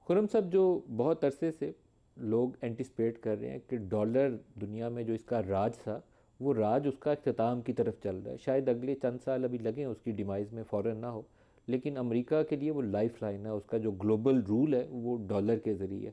خرم صاحب، جو بہت عرصے سے لوگ اینٹیسپیٹ کر رہے ہیں کہ ڈالر دنیا میں جو اس کا راج تھا، وہ راج اس کا اختتام کی طرف چل رہا ہے. شاید اگلے چند سال ابھی لگیں اس کی ڈیمائز میں، فوراً نہ ہو، لیکن امریکہ کے لیے وہ لائف لائن ہے. اس کا جو گلوبل رول ہے وہ ڈالر کے ذریعے.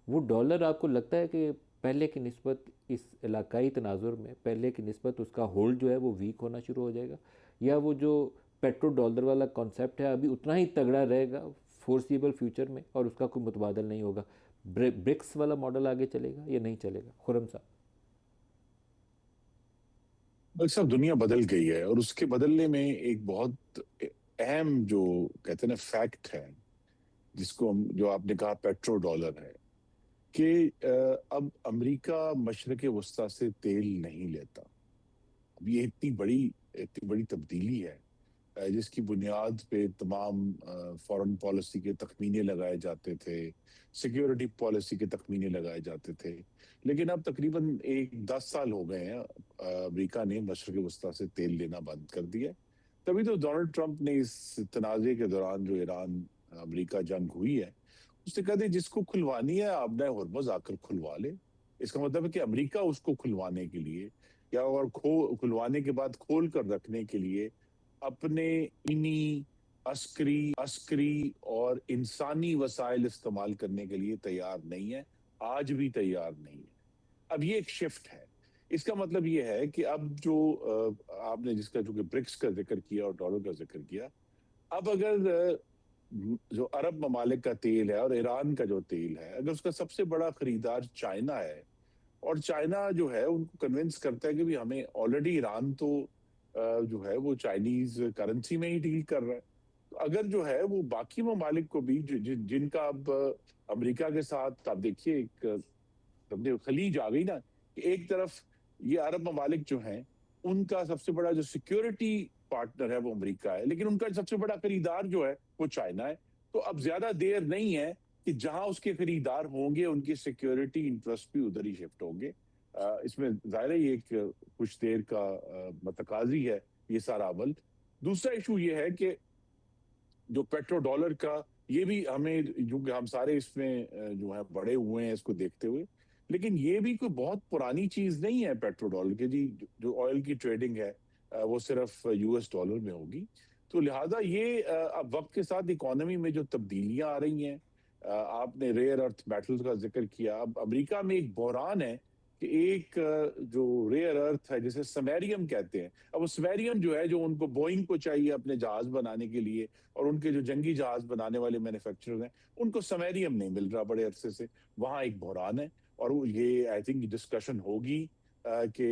وہ ڈالر آپ کو لگتا ہے کہ پہلے کی نسبت اس علاقائی تناظر میں پہلے کی نسبت اس کا ہولڈ جو ہے وہ ویک ہونا شروع ہو جائے گا، یا وہ جو پیٹرو ڈالر والا کانسیپٹ ہے ابھی اتنا ہی تگڑا رہے گا فورسیبل فیوچر میں اور اس کا کوئی متبادل نہیں ہوگا؟ برکس والا ماڈل آگے چلے گا یا نہیں چلے گا خرم صاحب؟ بھائی صاحب، دنیا بدل گئی ہے اور اس کے بدلنے میں ایک بہت اہم جو کہتے ہیں نا فیکٹ ہے، جس کو جو آپ نے کہا پیٹرو ڈالر ہے، کہ اب امریکہ مشرق وسطی سے تیل نہیں لیتا. اب یہ اتنی بڑی تبدیلی ہے، جس کی بنیاد پہ تمام فورن پالیسی کے تخمینے لگائے جاتے تھے، سیکیورٹی پالیسی کے تخمینے لگائے جاتے تھے. لیکن اب تقریباً 10 سال ہو گئے ہیں، امریکہ نے مشرق وسطی سے تیل لینا بند کر دیا. تبھی تو ڈونلڈ ٹرمپ نے اس تنازع کے دوران جو ایران امریکہ جنگ ہوئی ہے، اس نے کہا تھا جس کو کھلوانی ہے آپ نے ہرمز آ کر کھلوا لے. اس کا مطلب ہے کہ امریکہ اس کو کھلوانے کے لیے، یا اور کھلوانے کے بعد کھول کر رکھنے کے لیے، اپنے انہی عسکری اور انسانی وسائل استعمال کرنے کے لیے تیار نہیں ہے. آج بھی تیار نہیں ہے. اب یہ ایک شفٹ ہے. اس کا مطلب یہ ہے کہ اب جو آپ نے جس کا جو کہ برکس کا ذکر کیا اور ڈالر کا ذکر کیا، اب اگر جو عرب ممالک کا تیل ہے اور ایران کا جو تیل ہے، اگر اس کا سب سے بڑا خریدار چائنا ہے، اور چائنا جو ہے ان کو کنونس کرتا ہے کہ بھی ہمیں آلریڈی ایران تو جو ہے وہ چائنیز کرنسی میں ہی ڈیل کر رہا ہے، تو اگر جو ہے وہ باقی ممالک کو بھی جن کا اب امریکہ کے ساتھ آپ دیکھیے ایک خلیج آ گئی نا، کہ ایک طرف یہ عرب ممالک جو ہیں ان کا سب سے بڑا جو سیکیورٹی پارٹنر ہے وہ امریکہ ہے، لیکن ان کا سب سے بڑا خریدار جو ہے وہ چائنا ہے. تو اب زیادہ دیر نہیں ہے کہ جہاں اس کے خریدار ہوں گے ان کی سیکیورٹی انٹرسٹ بھی ادھر ہی شفٹ ہوں گے. اس میں ظاہر ہے یہ ایک کچھ دیر کا متقاضی ہے یہ سارا عمل. دوسرا ایشو یہ ہے کہ جو پیٹرو ڈالر کا، یہ بھی ہمیں جو کہ ہم سارے اس میں جو ہے بڑے ہوئے ہیں اس کو دیکھتے ہوئے، لیکن یہ بھی کوئی بہت پرانی چیز نہیں ہے پیٹرو ڈالر کے جی. جو آئل کی ٹریڈنگ ہے وہ صرف یو ایس ڈالر میں ہوگی. تو لہٰذا یہ اب وقت کے ساتھ اکانومی میں جو تبدیلیاں آ رہی ہیں، آپ نے ریئر ارتھ میٹلز کا ذکر کیا. اب امریکہ میں ایک بحران ہے کہ ایک جو ریئر ارتھ ہے جسے سمیریم کہتے ہیں، اب وہ سمیریم جو ہے جو ان کو بوئنگ کو چاہیے اپنے جہاز بنانے کے لیے، اور ان کے جو جنگی جہاز بنانے والے مینوفیکچرر ہیں ان کو سمیریم نہیں مل رہا بڑے عرصے سے. وہاں ایک بحران ہے، اور یہ آئی تھنک ڈسکشن ہوگی کہ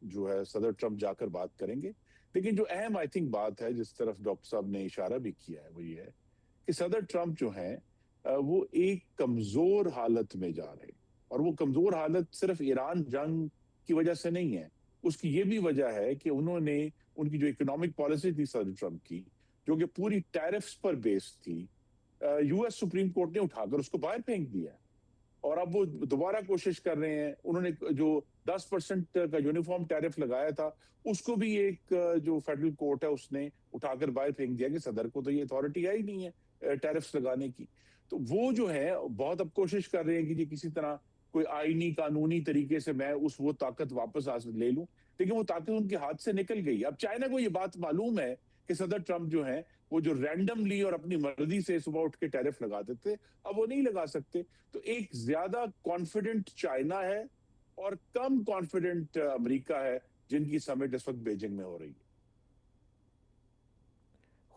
جو ہے صدر ٹرمپ جا کر بات کریں گے. لیکن جو اہم آئی تھنک بات ہے جس طرف ڈاکٹر صاحب نے اشارہ بھی کیا ہے وہ یہ ہے کہ صدر ٹرمپ جو ہیں وہ ایک کمزور حالت میں جا رہے ہیں. اور وہ کمزور حالت صرف ایران جنگ کی وجہ سے نہیں ہے، اس کی یہ بھی وجہ ہے کہ انہوں نے ان کی جو اکنامک پالیسی تھی صدر ٹرمپ کی، جو کہ پوری ٹیرفز پر بیس تھی، یو ایس سپریم کورٹ نے اٹھا کر اس کو باہر پھینک دیا. اور اب وہ دوبارہ کوشش کر رہے ہیں. انہوں نے جو 10% کا یونیفارم ٹیرف لگایا تھا اس کو بھی ایک جو فیڈرل کورٹ ہے اس نے اٹھا کر باہر پھینک دیا کہ صدر کو تو یہ اتھارٹی ہے ہی نہیں ہے ٹیرفز لگانے کی. تو وہ جو ہے بہت اب کوشش کر رہے ہیں کہ یہ کسی طرح کوئی آئینی قانونی طریقے سے میں وہ طاقت واپس لے لوں، لیکن وہ طاقت ان کے ہاتھ سے نکل گئی. اب چائنا کو یہ بات معلوم ہے کہ صدر ٹرمپ جو ہیں وہ جو رینڈملی اور اپنی مرضی سے صبح اٹھ کے ٹیرف لگا دیتے، اب وہ نہیں لگا سکتے. تو ایک زیادہ کانفیڈنٹ چائنا ہے اور کم کانفیڈنٹ امریکہ ہے، جن کی سمٹ اس وقت بیجنگ میں ہو رہی ہے.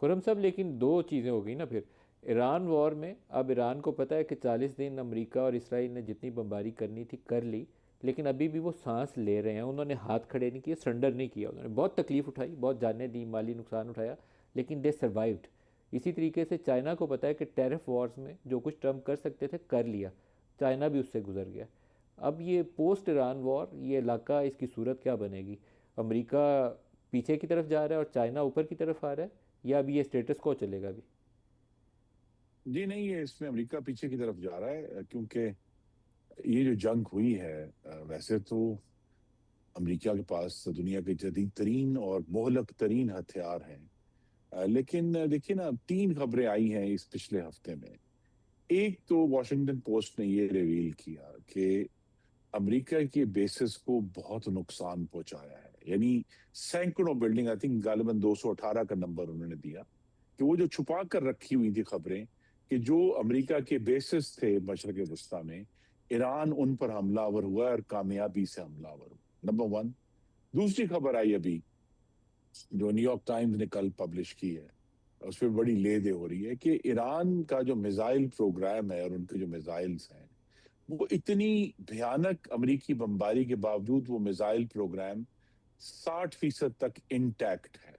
خرم صاحب، لیکن دو چیزیں ہو گئی نا پھر. ایران وار میں اب ایران کو پتہ ہے کہ 40 دن امریکہ اور اسرائیل نے جتنی بمباری کرنی تھی کر لی، لیکن ابھی بھی وہ سانس لے رہے ہیں. انہوں نے ہاتھ کھڑے نہیں کیے، سرنڈر نہیں کیا. انہوں نے بہت تکلیف اٹھائی، بہت جانیں دی، مالی نقصان اٹھایا، لیکن دے سروائیوڈ. اسی طریقے سے چائنا کو پتہ ہے کہ ٹیرف وارز میں جو کچھ ٹرمپ کر سکتے تھے کر لیا، چائنا بھی اس سے گزر گیا. اب یہ پوسٹ ایران وار یہ علاقہ، اس کی صورت کیا بنے گی؟ امریکہ پیچھے کی طرف جا رہا ہے اور چائنا اوپر کی طرف آ رہا ہے، یا ابھی یہ سٹیٹس کو چلے گا ابھی؟ جی نہیں، یہ اس میں امریکہ پیچھے کی طرف جا رہا ہے، کیونکہ یہ جو جنگ ہوئی ہے، ویسے تو امریکہ کے پاس دنیا کے جدید ترین اور مہلک ترین ہتھیار ہیں، لیکن دیکھیے نا 3 خبریں آئی ہیں اس پچھلے ہفتے میں ایک تو واشنگٹن پوسٹ نے یہ ریویل کیا کہ امریکہ کے بیسس کو بہت نقصان پہنچایا ہے، یعنی سینکڑوں بلڈنگ، آئی تھنک غالباً 218 کا نمبر انہوں نے دیا، کہ وہ جو چھپا کر رکھی ہوئی تھی خبریں کہ جو امریکہ کے بیسس تھے مشرق وسطیٰ میں، ایران ان پر حملہ آور ہوا اور کامیابی سے حملہ آور ہوا، نمبر ون۔ دوسری خبر آئی ابھی جو نیو یارک ٹائمز نے کل پبلش کی ہے، اس پہ بڑی لے دے ہو رہی ہے کہ ایران کا جو میزائل پروگرام ہے اور ان کے جو میزائلز ہیں وہ اتنی بھیانک امریکی بمباری کے باوجود وہ میزائل پروگرام 60% تک انٹیکٹ ہے،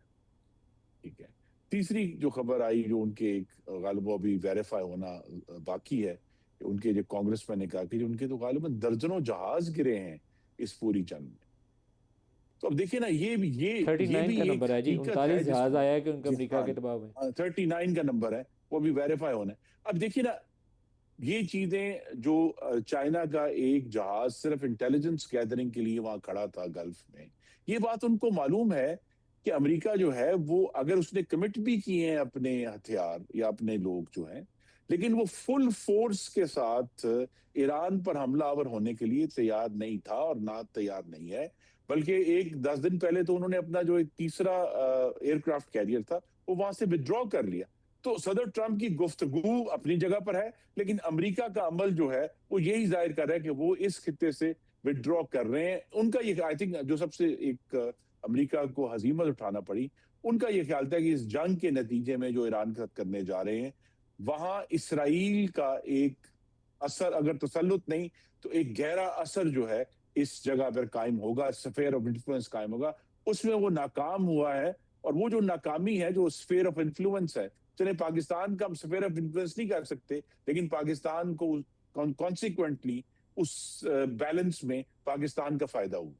ٹھیک ہے۔ تیسری جو خبر آئی جو ان کے ایک غالباً ابھی ویریفائی ہونا باقی ہے، کہ ان کے جو کانگریس مین نے کہا کہ ان کے تو غالباً درجنوں جہاز گرے ہیں اس پوری جنگ میں۔ تو اب دیکھیں نا، یہ بھی یہ 39 بھی کا ایک نمبر ہے جی، حقیقت ہے 39 جس جہاز آیا ہے کہ ان کا جی امریکہ ہاں کے دباؤ میں۔ 39 کا نمبر ہے، وہ بھی ویریفائی ہونا ہے۔ اب دیکھیے نا، یہ چیزیں جو چائنا کا ایک جہاز صرف انٹیلیجنس گیدرنگ کے لیے وہاں کھڑا تھا گلف میں، یہ بات ان کو معلوم ہے کہ امریکہ جو ہے وہ اگر اس نے کمٹ بھی کیے ہیں اپنے ہتھیار یا اپنے لوگ جو ہیں، لیکن وہ فل فورس کے ساتھ ایران پر حملہ آور ہونے کے لیے تیار نہیں تھا اور نہ تیار نہیں ہے، بلکہ ایک 10 دن پہلے تو انہوں نے اپنا جو ایک تیسرا ایئر کرافٹ کیریئر تھا وہ وہاں سے ودرا کر لیا۔ تو صدر ٹرمپ کی گفتگو اپنی جگہ پر ہے، لیکن امریکہ کا عمل جو ہے وہ یہی ظاہر کر رہا ہے کہ وہ اس خطے سے ودرا کر رہے ہیں۔ ان کا یہ آئی تھنک جو سب سے ایک امریکہ کو ہزیمت اٹھانا پڑی، ان کا یہ خیال تھا کہ اس جنگ کے نتیجے میں جو ایران کے ساتھ کرنے جا رہے ہیں وہاں اسرائیل کا ایک اثر، اگر تسلط نہیں تو ایک گہرا اثر جو ہے اس جگہ پر قائم ہوگا، سفیر آف انفلوئنس قائم ہوگا۔ اس میں وہ ناکام ہوا ہے، اور وہ جو ناکامی ہے جو سفیر آف انفلوئنس ہے، چلے پاکستان کا ہم سفیر آف انفلوئنس نہیں کر سکتے، لیکن پاکستان کو کانسیکوینٹلی اس بیلنس میں پاکستان کا فائدہ ہوا۔